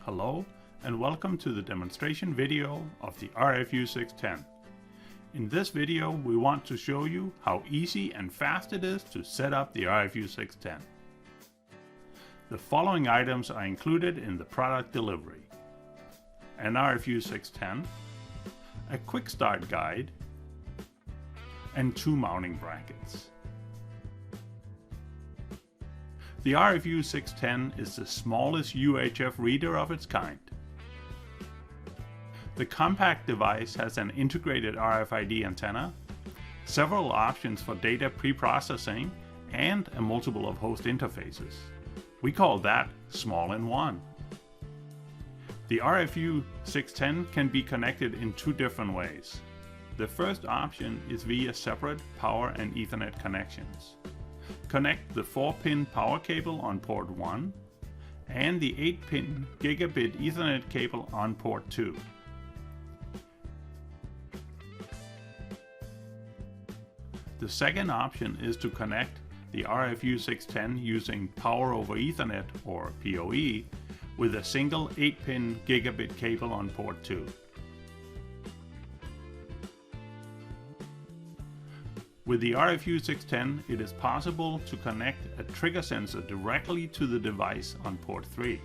Hello and welcome to the demonstration video of the RFU610. In this video we want to show you how easy and fast it is to set up the RFU610. The following items are included in the product delivery: an RFU610, a quick start guide, and 2 mounting brackets. The RFU610 is the smallest UHF reader of its kind. The compact device has an integrated RFID antenna, several options for data pre-processing, and a multiple of host interfaces. We call that small in one. The RFU610 can be connected in 2 different ways. The first option is via separate power and Ethernet connections. Connect the 4-pin power cable on port 1 and the 8-pin gigabit Ethernet cable on port 2. The second option is to connect the RFU610 using Power over Ethernet, or PoE, with a single 8-pin gigabit cable on port 2. With the RFU610, it is possible to connect a trigger sensor directly to the device on port 3.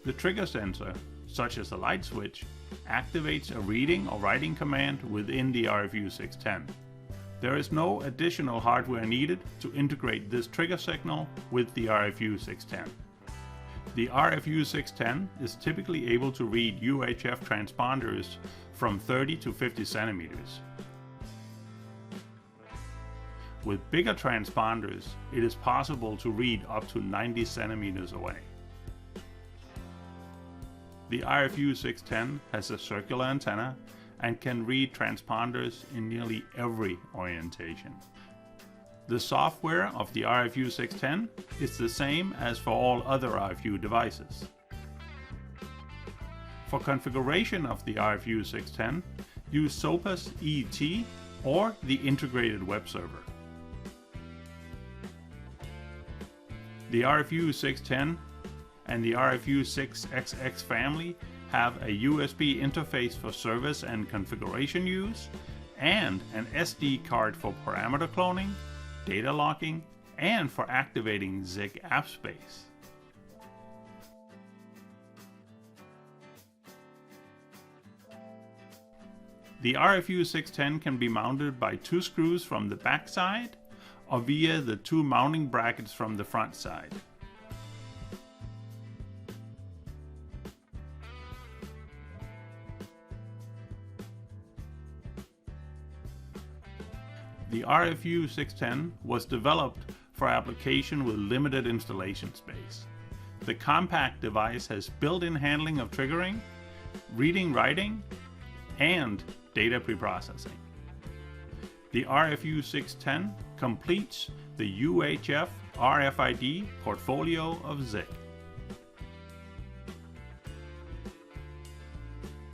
The trigger sensor, such as a light switch, activates a reading or writing command within the RFU610. There is no additional hardware needed to integrate this trigger signal with the RFU610. The RFU610 is typically able to read UHF transponders from 30 to 50 centimeters. With bigger transponders, it is possible to read up to 90 centimeters away. The RFU610 has a circular antenna and can read transponders in nearly every orientation. The software of the RFU610 is the same as for all other RFU devices. For configuration of the RFU610, use SOPA's ET or the integrated web server. The RFU610 and the RFU6XX family have a USB interface for service and configuration use, and an SD card for parameter cloning, data locking, and for activating SICK app space. The RFU610 can be mounted by 2 screws from the back side or via the 2 mounting brackets from the front side. The RFU610 was developed for application with limited installation space. The compact device has built-in handling of triggering, reading, writing, and data preprocessing. The RFU610 completes the UHF RFID portfolio of SICK.